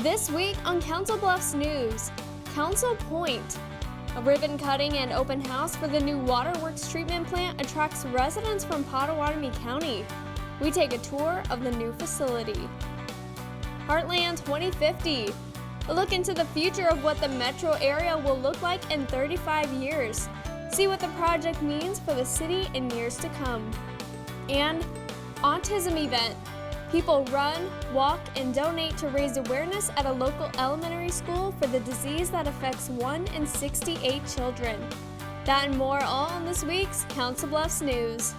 This week on Council Bluffs News, Council Point. A ribbon cutting and open house for the new waterworks treatment plant attracts residents from Pottawatomie County. We take a tour of the new facility. Heartland 2050. A look into the future of what the metro area will look like in 35 years. See what the project means for the city in years to come. And autism event. People run, walk, and donate to raise awareness at a local elementary school for the disease that affects 1 in 68 children. That and more all on this week's Council Bluffs News.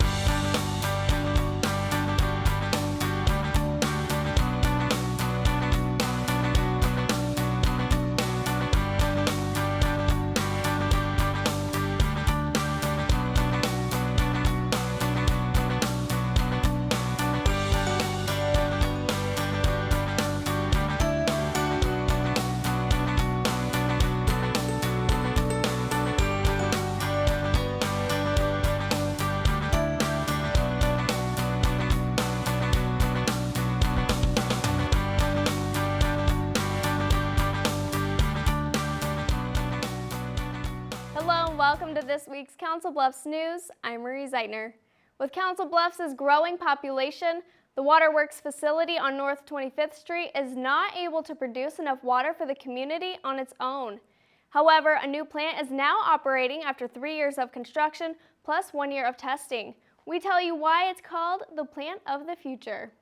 Welcome to this week's Council Bluffs News. I'm Marie Zeitner. With Council Bluffs' growing population, the waterworks facility on North 25th Street is not able to produce enough water for the community on its own. However, a new plant is now operating after 3 years of construction plus 1 year of testing. We tell you why it's called the plant of the future.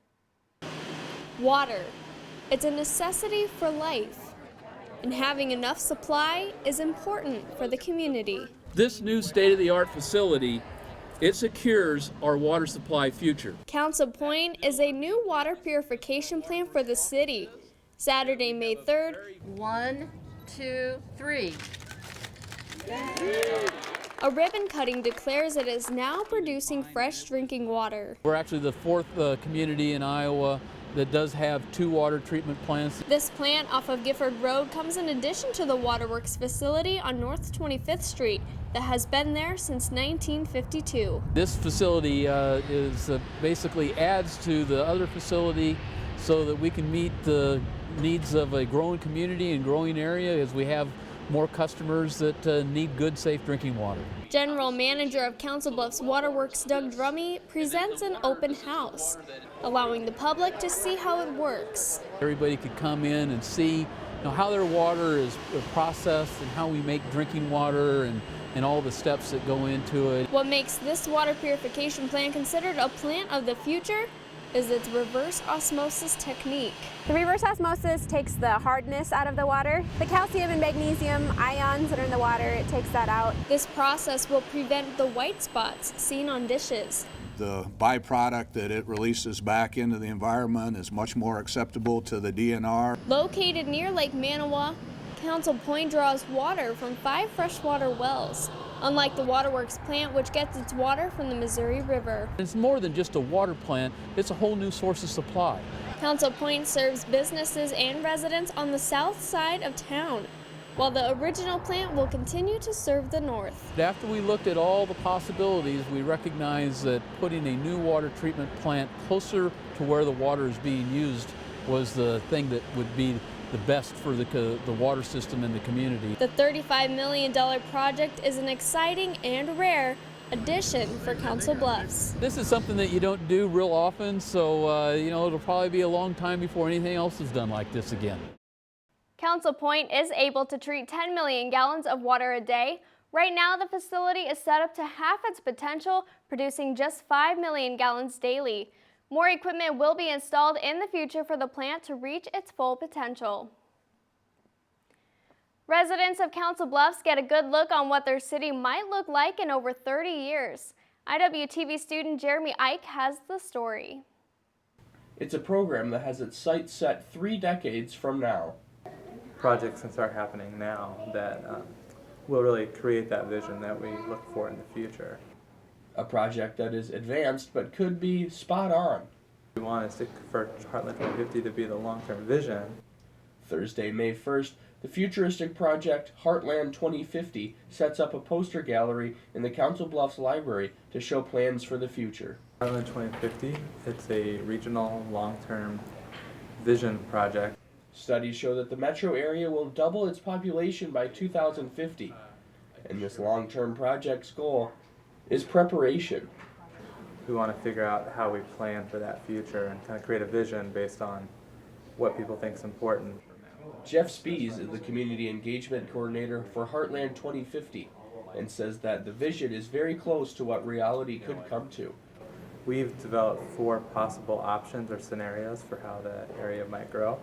Water. It's a necessity for life, and having enough supply is important for the community. This new state-of-the-art facility, it secures our water supply future. Council Point is a new water purification plant for the city. Saturday, May 3rd. 1, 2, 3. A ribbon cutting declares it is now producing fresh drinking water. We're actually the fourth community in Iowa that does have 2 water treatment plants. This plant off of Gifford Road comes in addition to the waterworks facility on North 25th Street that has been there since 1952. This facility basically adds to the other facility so that we can meet the needs of a growing community and growing area as we have more customers that need good, safe drinking water. General Manager of Council Bluffs Waterworks Doug Drummey presents an open house, allowing the public to see how it works. Everybody could come in and see how their water is processed and how we make drinking water and all the steps that go into it. What makes this water purification plant considered a plant of the future is its reverse osmosis technique. The reverse osmosis takes the hardness out of the water. The calcium and magnesium ions that are in the water, it takes that out. This process will prevent the white spots seen on dishes. The byproduct that it releases back into the environment is much more acceptable to the DNR. Located near Lake Manawa, Council Point draws water from 5 freshwater wells, unlike the waterworks plant, which gets its water from the Missouri River. It's more than just a water plant, it's a whole new source of supply. Council Point serves businesses and residents on the south side of town, while the original plant will continue to serve the north. After we looked at all the possibilities, we recognized that putting a new water treatment plant closer to where the water is being used was the thing that would be the best for the water system in the community. The $35 million project is an exciting and rare addition for Council Bluffs. This is something that you don't do real often, so it'll probably be a long time before anything else is done like this again. Council Point is able to treat 10 million gallons of water a day. Right now, the facility is set up to half its potential, producing just 5 million gallons daily. More equipment will be installed in the future for the plant to reach its full potential. Residents of Council Bluffs get a good look on what their city might look like in over 30 years. IWTV student Jeremy Ike has the story. It's a program that has its sights set 3 decades from now. Projects can start happening now that will really create that vision that we look for in the future. A project that is advanced but could be spot on. We want for Heartland 2050 to be the long-term vision. Thursday, May 1st, the futuristic project Heartland 2050 sets up a poster gallery in the Council Bluffs Library to show plans for the future. Heartland 2050, it's a regional long-term vision project. Studies show that the metro area will double its population by 2050, and this long-term project's goal is preparation. We want to figure out how we plan for that future and kind of create a vision based on what people think is important. Jeff Spees is the Community Engagement Coordinator for Heartland 2050 and says that the vision is very close to what reality could come to. We've developed 4 possible options or scenarios for how the area might grow.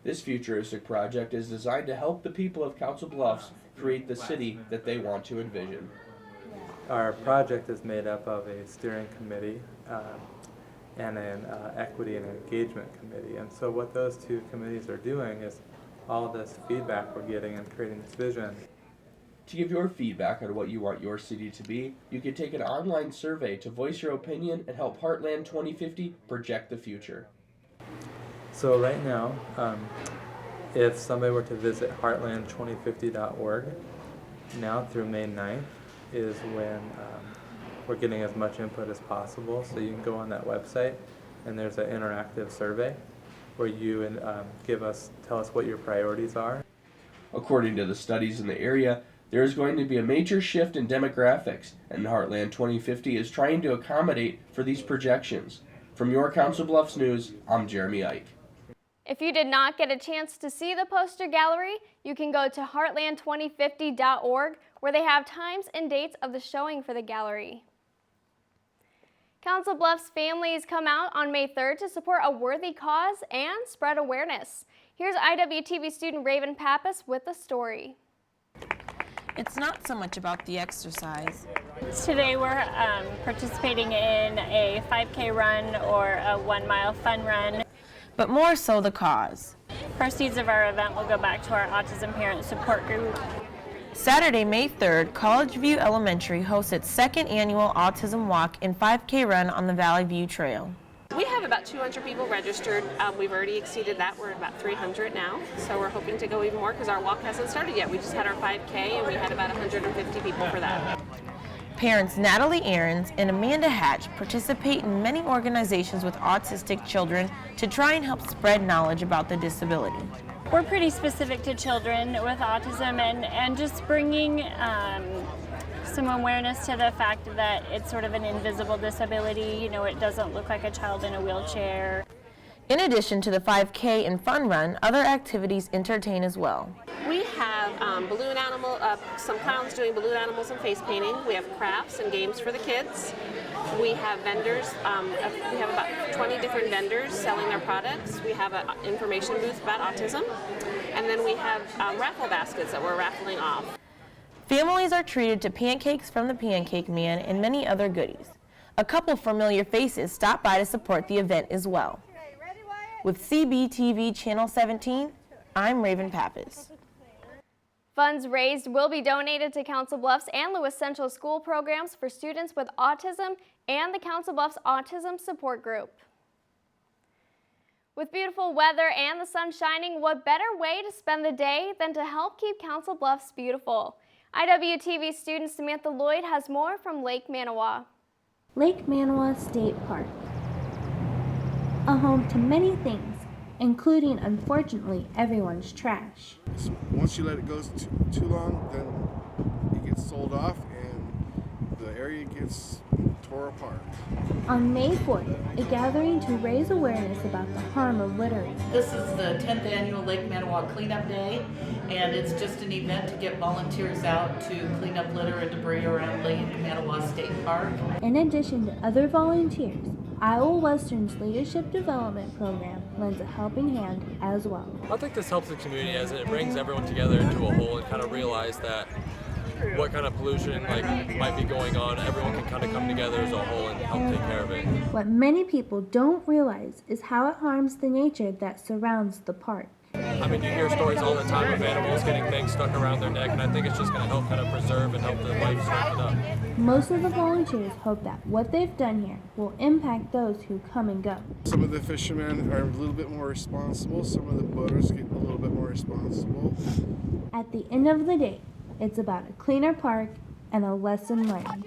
This futuristic project is designed to help the people of Council Bluffs create the city that they want to envision. Our project is made up of a steering committee and an equity and engagement committee. And so what those 2 committees are doing is all this feedback we're getting and creating this vision. To give your feedback on what you want your city to be, you can take an online survey to voice your opinion and help Heartland 2050 project the future. So right now, if somebody were to visit heartland2050.org, now through May 9th is when we're getting as much input as possible. So you can go on that website and there's an interactive survey where you tell us what your priorities are. According to the studies in the area, there is going to be a major shift in demographics, and Heartland 2050 is trying to accommodate for these projections. From your Council Bluffs News, I'm Jeremy Ike. If you did not get a chance to see the poster gallery, you can go to heartland2050.org where they have times and dates of the showing for the gallery. Council Bluffs families come out on May 3rd to support a worthy cause and spread awareness. Here's IWTV student Raven Pappas with the story. It's not so much about the exercise. Today we're participating in a 5K run or a 1-mile fun run. But more so the cause. Proceeds of our event will go back to our autism parent support group. Saturday, May 3rd, College View Elementary hosts its 2nd annual Autism Walk and 5K run on the Valley View Trail. We have about 200 people registered. We've already exceeded that. We're at about 300 now. So we're hoping to go even more because our walk hasn't started yet. We just had our 5K and we had about 150 people for that. Parents Natalie Ahrens and Amanda Hatch participate in many organizations with autistic children to try and help spread knowledge about the disability. We're pretty specific to children with autism and just bringing some awareness to the fact that it's sort of an invisible disability. You know, it doesn't look like a child in a wheelchair. In addition to the 5K and fun run, other activities entertain as well. We have some clowns doing balloon animals and face painting. We have crafts and games for the kids. We have vendors. We have about 20 different vendors selling their products. We have an information booth about autism. And then we have raffle baskets that we're raffling off. Families are treated to pancakes from the Pancake Man and many other goodies. A couple familiar faces stop by to support the event as well. With CBTV Channel 17, I'm Raven Pappas. Funds raised will be donated to Council Bluffs and Lewis Central School programs for students with autism and the Council Bluffs Autism Support Group. With beautiful weather and the sun shining, what better way to spend the day than to help keep Council Bluffs beautiful? IWTV student Samantha Lloyd has more from Lake Manawa. Lake Manawa State Park. A home to many things, including, unfortunately, everyone's trash. Once you let it go too long, then it gets sold off and the area gets tore apart. On May 4th, a gathering to raise awareness about the harm of littering. This is the 10th annual Lake Manawa Cleanup Day, and it's just an event to get volunteers out to clean up litter and debris around Lake Manawa State Park. In addition to other volunteers, Iowa Western's Leadership Development Program lends a helping hand as well. I think this helps the community as it brings everyone together into a whole and kind of realize that what kind of pollution might be going on, everyone can kind of come together as a whole and help take care of it. What many people don't realize is how it harms the nature that surrounds the park. I mean, you hear stories all the time of animals getting things stuck around their neck, and I think it's just going to help kind of preserve and help the life strengthen up. Most of the volunteers hope that what they've done here will impact those who come and go. Some of the fishermen are a little bit more responsible. Some of the boaters get a little bit more responsible. At the end of the day, it's about a cleaner park and a lesson learned.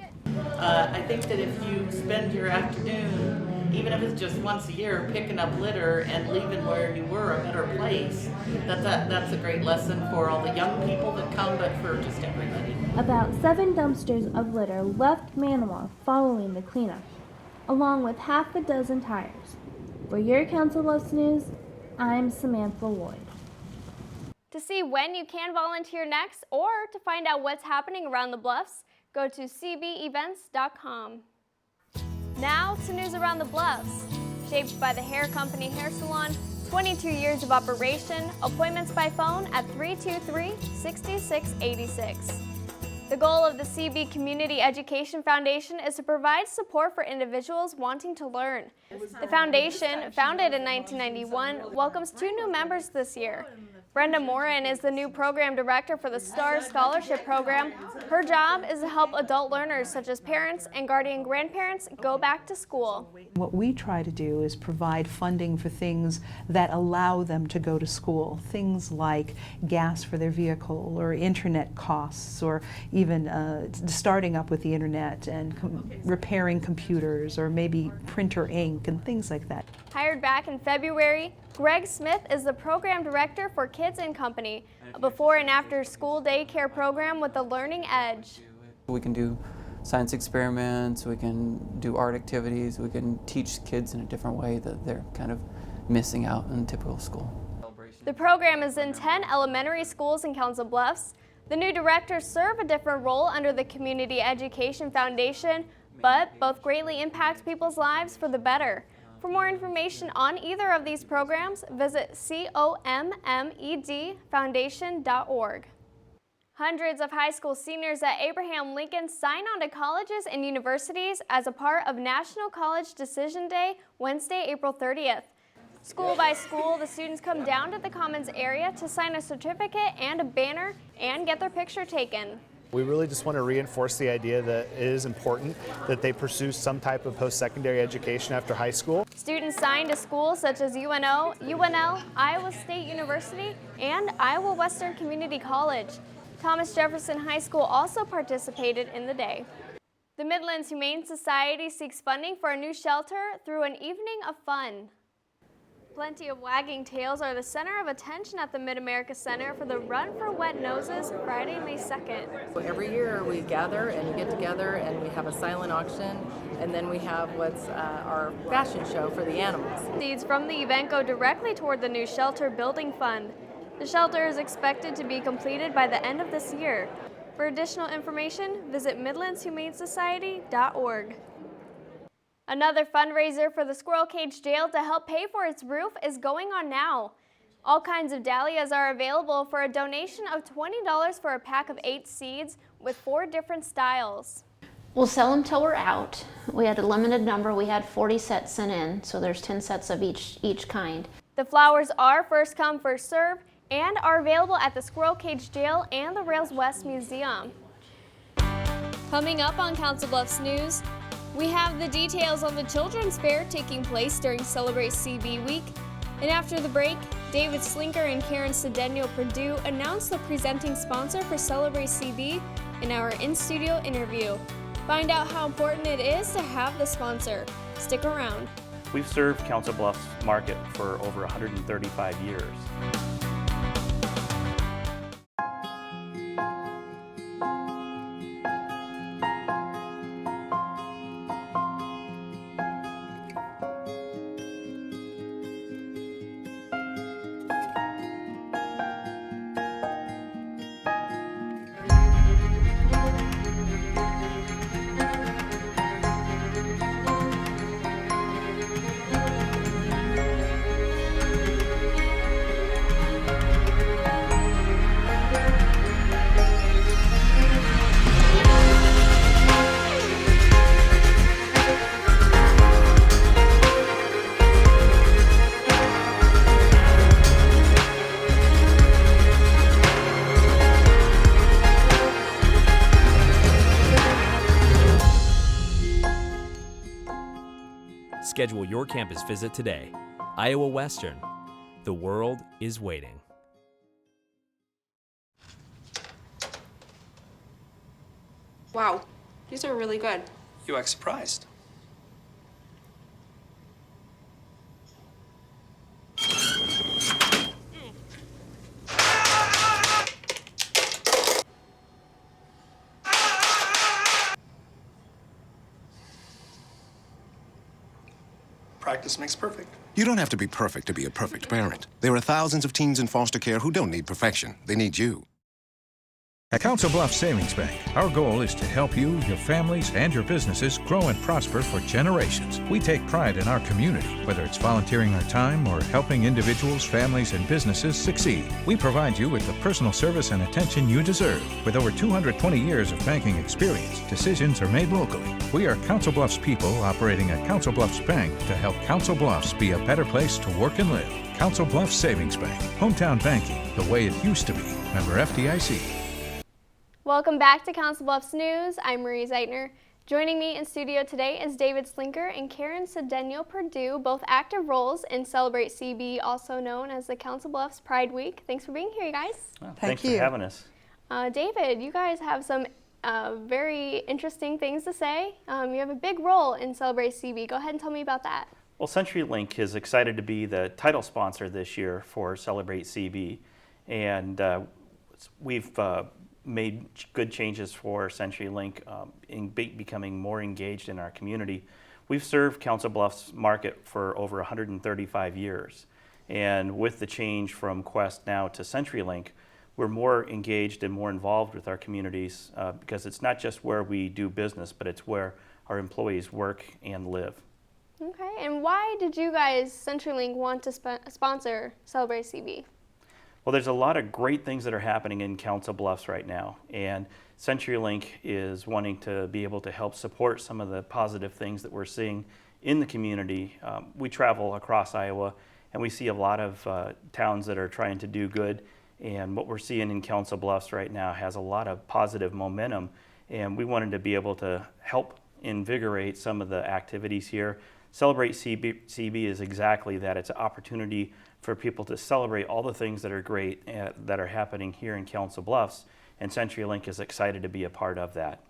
I think that if you spend your afternoon even if it's just once a year, picking up litter and leaving where you were a better place, that's a great lesson for all the young people that come, but for just everybody. About 7 dumpsters of litter left Manawa following the cleanup, along with half a dozen tires. For your Council Bluffs News, I'm Samantha Lloyd. To see when you can volunteer next or to find out what's happening around the Bluffs, go to cbevents.com. Now to news around the Bluffs. Shaped by the Hair Company Hair Salon, 22 years of operation, appointments by phone at 323-6686. The goal of the CB Community Education Foundation is to provide support for individuals wanting to learn. The foundation, founded in 1991, welcomes 2 new members this year. Brenda Morin is the new program director for the STAR Scholarship Program. Her job is to help adult learners such as parents and guardian grandparents go back to school. What we try to do is provide funding for things that allow them to go to school. Things like gas for their vehicle or internet costs or even starting up with the internet and repairing computers or maybe printer ink and things like that. Hired back in February, Greg Smith is the program director for Kids and Company, a before and after school daycare program with the Learning Edge. We can do science experiments, we can do art activities, we can teach kids in a different way that they're kind of missing out in typical school. The program is in 10 elementary schools in Council Bluffs. The new directors serve a different role under the Community Education Foundation, but both greatly impact people's lives for the better. For more information on either of these programs, visit commedfoundation.org. Hundreds of high school seniors at Abraham Lincoln sign on to colleges and universities as a part of National College Decision Day, Wednesday, April 30th. School by school, the students come down to the Commons area to sign a certificate and a banner and get their picture taken. We really just want to reinforce the idea that it is important that they pursue some type of post-secondary education after high school. Students signed to schools such as UNO, UNL, Iowa State University, and Iowa Western Community College. Thomas Jefferson High School also participated in the day. The Midlands Humane Society seeks funding for a new shelter through an evening of fun. Plenty of wagging tails are the center of attention at the Mid-America Center for the Run for Wet Noses Friday, May 2nd. Every year we gather and get together and we have a silent auction, and then we have what's our fashion show for the animals. Seeds from the event go directly toward the new shelter building fund. The shelter is expected to be completed by the end of this year. For additional information, visit midlandshumanesociety.org. Another fundraiser for the Squirrel Cage Jail to help pay for its roof is going on now. All kinds of dahlias are available for a donation of $20 for a pack of 8 seeds with 4 different styles. We'll sell them till we're out. We had a limited number. We had 40 sets sent in, so there's 10 sets of each kind. The flowers are first come, first serve, and are available at the Squirrel Cage Jail and the Rails West Museum. Coming up on Council Bluffs News, we have the details on the Children's Fair taking place during Celebrate CB Week. And after the break, David Slinker and Karen Cedeno Purdue announced the presenting sponsor for Celebrate CB in our in-studio interview. Find out how important it is to have the sponsor. Stick around. We've served Council Bluffs market for over 135 years. Schedule your campus visit today. Iowa Western. The world is waiting. Wow, these are really good. You act surprised. practice makes perfect. You don't have to be perfect to be a perfect parent. There are thousands of teens in foster care who don't need perfection. They need you. At Council Bluffs Savings Bank, our goal is to help you, your families, and your businesses grow and prosper for generations. We take pride in our community, whether it's volunteering our time or helping individuals, families, and businesses succeed. We provide you with the personal service and attention you deserve. With over 220 years of banking experience, decisions are made locally. We are Council Bluffs people operating at Council Bluffs Bank to help Council Bluffs be a better place to work and live. Council Bluffs Savings Bank. Hometown banking, the way it used to be. Member FDIC. Welcome back to Council Bluffs News. I'm Marie Zeitner. Joining me in studio today is David Slinker and Karen Cedeno-Purdue, both active roles in Celebrate CB, also known as the Council Bluffs Pride Week. Thanks for being here, you guys. Well, thanks for having us. David, you guys have some very interesting things to say. You have a big role in Celebrate CB. Go ahead and tell me about that. Well, CenturyLink is excited to be the title sponsor this year for Celebrate CB, and we've made good changes for CenturyLink in becoming more engaged in our community. We've served Council Bluffs market for over 135 years, and with the change from Quest now to CenturyLink, we're more engaged and more involved with our communities because it's not just where we do business, but it's where our employees work and live. Okay, and why did you guys, CenturyLink, want to sponsor Celebrate CB? Well, there's a lot of great things that are happening in Council Bluffs right now, and CenturyLink is wanting to be able to help support some of the positive things that we're seeing in the community. We travel across Iowa, and we see a lot of towns that are trying to do good, and what we're seeing in Council Bluffs right now has a lot of positive momentum, and we wanted to be able to help invigorate some of the activities here. Celebrate CB is exactly that. It's an opportunity for people to celebrate all the things that are great that are happening here in Council Bluffs, and CenturyLink is excited to be a part of that.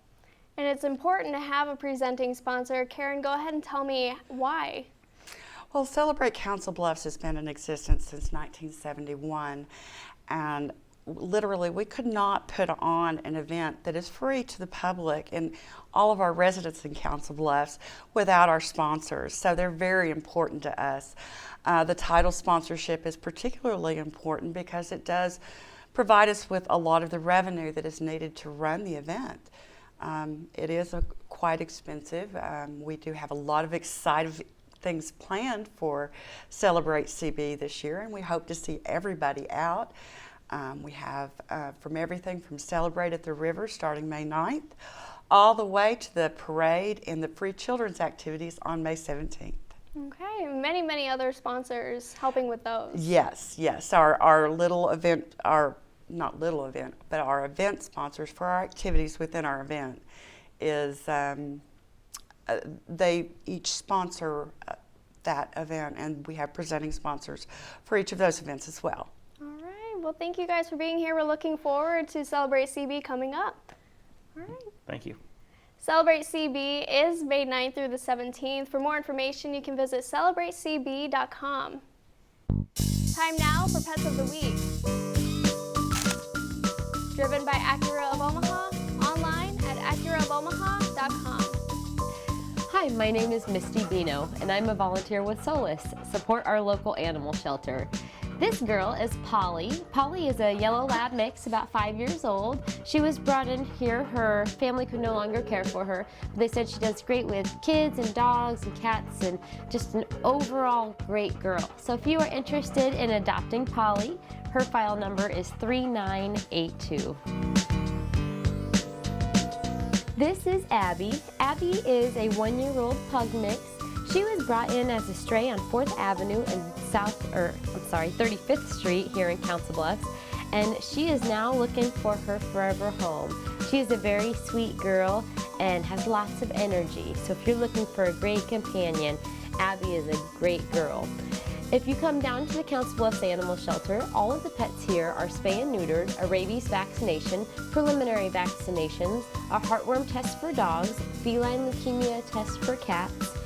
And it's important to have a presenting sponsor. Karen, go ahead and tell me why. Well, Celebrate Council Bluffs has been in existence since 1971, and literally we could not put on an event that is free to the public and all of our residents in Council Bluffs without our sponsors, so they're very important to us. The title sponsorship is particularly important because it does provide us with a lot of the revenue that is needed to run the event. It is quite expensive. We do have a lot of exciting things planned for Celebrate CB this year, and we hope to see everybody out. We have from everything from Celebrate at the River starting May 9th, all the way to the parade and the free children's activities on May 17th. Okay, many other sponsors helping with those. Yes. Our little event, not little event, but our event sponsors for our activities within our event is, they each sponsor that event, and we have presenting sponsors for each of those events as well. All right, well thank you guys for being here. We're looking forward to Celebrate CB coming up. All right. Thank you. Celebrate CB is May 9th through the 17th. For more information, you can visit celebratecb.com. Time now for Pets of the Week. Driven by Acura of Omaha, online at acuraofomaha.com. Hi, my name is Misty Bino, and I'm a volunteer with Solace, support our local animal shelter. This girl is Polly. Polly is a yellow lab mix, about 5 years old. She was brought in here. Her family could no longer care for her. They said she does great with kids and dogs and cats and just an overall great girl. So if you are interested in adopting Polly, her file number is 3982. This is Abby. Abby is a 1-year-old pug mix. She was brought in as a stray on 4th Avenue and 35th Street here in Council Bluffs, and she is now looking for her forever home. She is a very sweet girl and has lots of energy, so if you're looking for a great companion, Abby is a great girl. If you come down to the Council Bluffs Animal Shelter, all of the pets here are spay and neutered, a rabies vaccination, preliminary vaccinations, a heartworm test for dogs, feline leukemia test for cats.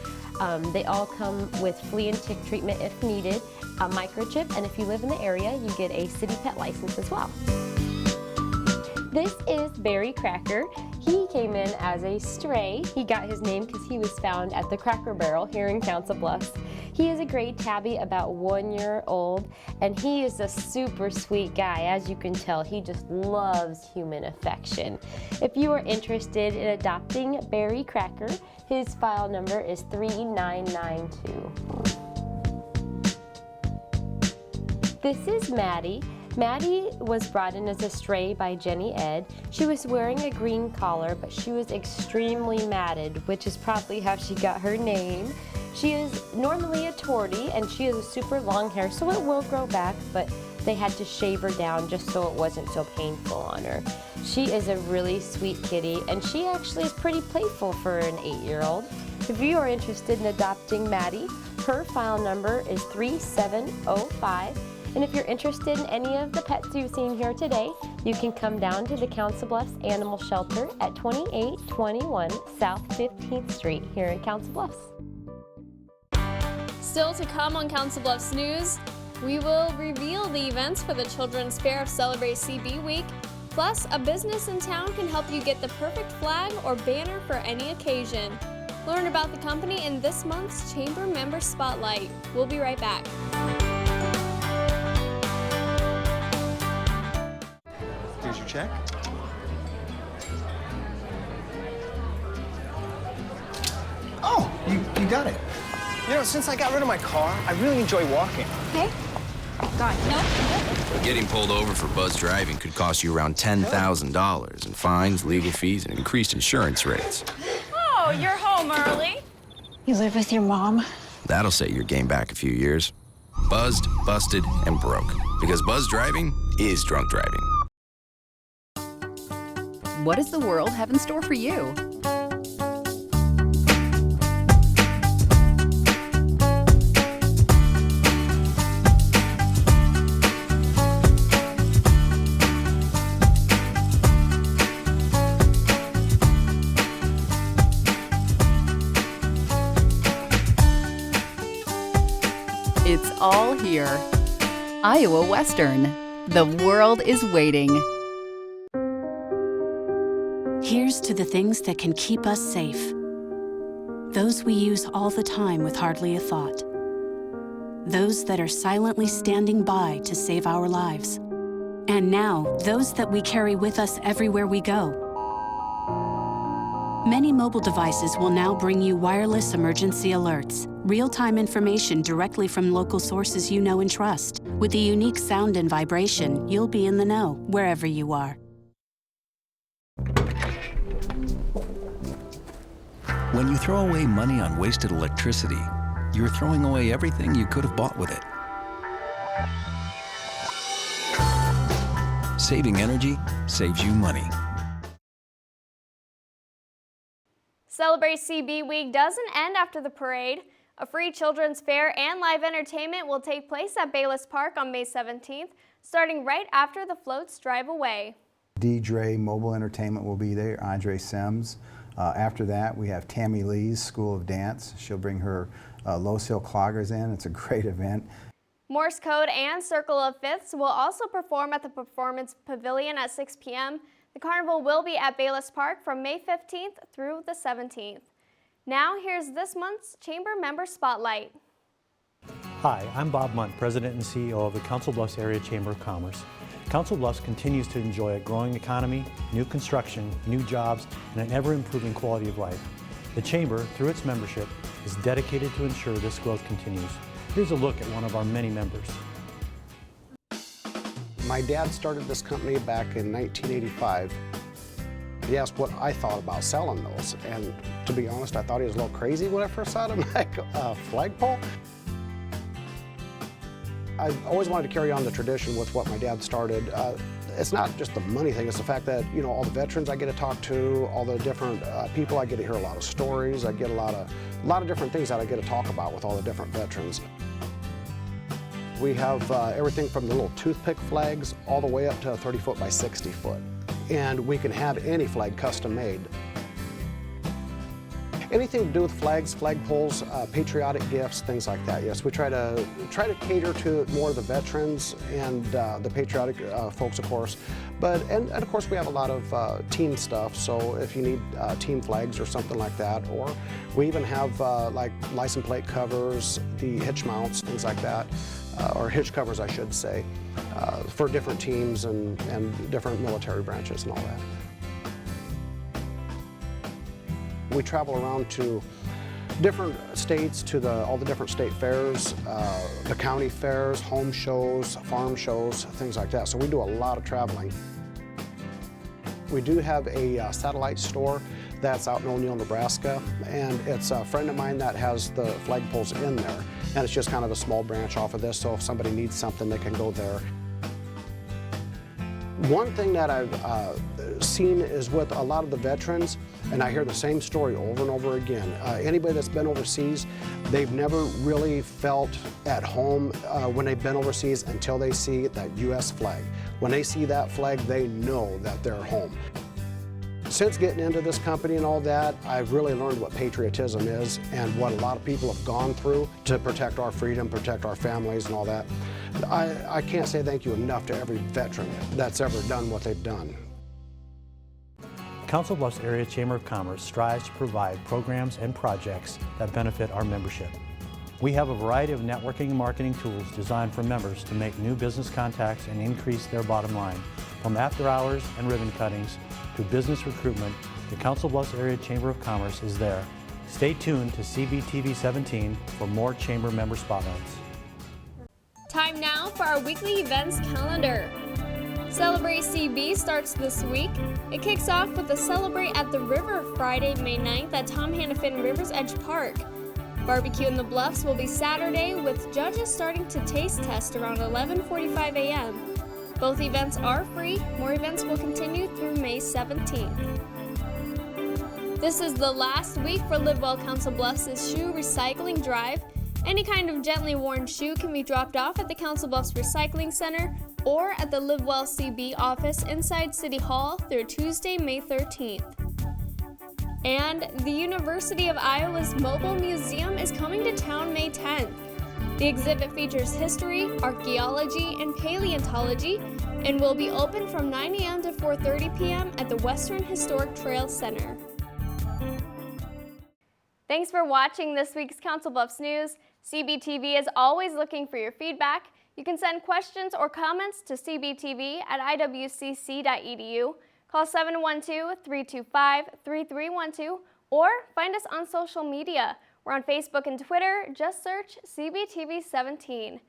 They all come with flea and tick treatment if needed, a microchip, and if you live in the area, you get a city pet license as well. This is Barry Cracker. He came in as a stray. He got his name because he was found at the Cracker Barrel here in Council Bluffs. He is a gray tabby about 1 year old, and he is a super sweet guy. As you can tell, he just loves human affection. If you are interested in adopting Barry Cracker, his file number is 3992. This is Maddie. Maddie was brought in as a stray by Jenny Ed. She was wearing a green collar, but she was extremely matted, which is probably how she got her name. She is normally a tortie, and she has a super long hair, so it will grow back, but they had to shave her down just so it wasn't so painful on her. She is a really sweet kitty, and she actually is pretty playful for an 8-year-old. If you are interested in adopting Maddie, her file number is 3705. And if you're interested in any of the pets you've seen here today, you can come down to the Council Bluffs Animal Shelter at 2821 South 15th Street here in Council Bluffs. Still to come on Council Bluffs News, we will reveal the events for the Children's Fair of Celebrate CB Week. Plus, a business in town can help you get the perfect flag or banner for any occasion. Learn about the company in this month's Chamber Member Spotlight. We'll be right back. Here's your check. Oh, you got it. You know, since I got rid of my car, I really enjoy walking. Okay. God, no. Getting pulled over for buzz driving could cost you around $10,000 in fines, legal fees, and increased insurance rates. Oh, you're home early. You live with your mom? That'll set your game back a few years. Buzzed, busted, and broke. Because buzz driving is drunk driving. What does the world have in store for you? It's all here. Iowa Western. The world is waiting. Here's to the things that can keep us safe. Those we use all the time with hardly a thought. Those that are silently standing by to save our lives. And now, those that we carry with us everywhere we go. Many mobile devices will now bring you wireless emergency alerts, real-time information directly from local sources you know and trust. With the unique sound and vibration, you'll be in the know, wherever you are. When you throw away money on wasted electricity, you're throwing away everything you could have bought with it. Saving energy saves you money. Celebrate CB Week doesn't end after the parade. A free children's fair and live entertainment will take place at Bayless Park on May 17th, starting right after the floats drive away. D-Dre Mobile Entertainment will be there, Andre Sims. After that, we have Tammy Lee's School of Dance. She'll bring her Low Hill Cloggers in. It's a great event. Morse Code and Circle of Fifths will also perform at the Performance Pavilion at 6 p.m. The carnival will be at Bayless Park from May 15th through the 17th. Now here's this month's Chamber Member Spotlight. Hi, I'm Bob Munt, President and CEO of the Council Bluffs Area Chamber of Commerce. Council Bluffs continues to enjoy a growing economy, new construction, new jobs, and an ever-improving quality of life. The Chamber, through its membership, is dedicated to ensure this growth continues. Here's a look at one of our many members. My dad started this company back in 1985. He asked what I thought about selling those, and to be honest, I thought he was a little crazy when I first saw him, like a flagpole. I've always wanted to carry on the tradition with what my dad started. It's not just the money thing, it's the fact that, you know, all the veterans I get to talk to, all the different people, I get to hear a lot of stories, I get a lot of different things that I get to talk about with all the different veterans. We have everything from the little toothpick flags all the way up to 30 foot by 60 foot. And we can have any flag custom made. anything to do with flags, flagpoles, patriotic gifts, things like that. Yes, we try to cater to more of the veterans and the patriotic folks, of course. But and of course we have a lot of team stuff. So if you need team flags or something like that, or we even have like license plate covers, the hitch mounts, things like that, or hitch covers, I should say, for different teams and different military branches and all that. We travel around to different states, to all the different state fairs, the county fairs, home shows, farm shows, things like that. So we do a lot of traveling. We do have a satellite store that's out in O'Neill, Nebraska, and it's a friend of mine that has the flagpoles in there. And it's just kind of a small branch off of this, so if somebody needs something, they can go there. One thing that I've seen is with a lot of the veterans, and I hear the same story over and over again. Anybody that's been overseas, they've never really felt at home when they've been overseas until they see that U.S. flag. When they see that flag, they know that they're home. Since getting into this company and all that, I've really learned what patriotism is and what a lot of people have gone through to protect our freedom, protect our families and all that. I can't say thank you enough to every veteran that's ever done what they've done. Council Bluffs Area Chamber of Commerce strives to provide programs and projects that benefit our membership. We have a variety of networking and marketing tools designed for members to make new business contacts and increase their bottom line. From after hours and ribbon cuttings to business recruitment, the Council Bluffs Area Chamber of Commerce is there. Stay tuned to CBTV 17 for more chamber member spotlights. Time now for our weekly events calendar. Celebrate CB starts this week. It kicks off with the Celebrate at the River Friday, May 9th at Tom Hannafin River's Edge Park. Barbecue in the Bluffs will be Saturday with judges starting to taste test around 11:45 a.m. Both events are free. More events will continue through May 17th. This is the last week for Live Well Council Bluffs' shoe recycling drive. Any kind of gently worn shoe can be dropped off at the Council Bluffs Recycling Center or at the Live Well CB office inside City Hall through Tuesday, May 13th. And the University of Iowa's Mobile Museum is coming to town May 10th. The exhibit features history, archaeology, and paleontology and will be open from 9 a.m. to 4:30 p.m. at the Western Historic Trail Center. Thanks for watching this week's Council Bluffs News. CBTV is always looking for your feedback. You can send questions or comments to cbtv@iwcc.edu. Call 712-325-3312 or find us on social media. We're on Facebook and Twitter. Just search CBTV17.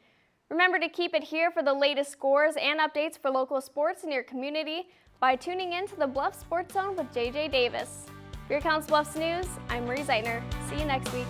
Remember to keep it here for the latest scores and updates for local sports in your community by tuning in to the Bluff Sports Zone with JJ Davis. For your Council Bluffs News, I'm Marie Zeitner. See you next week.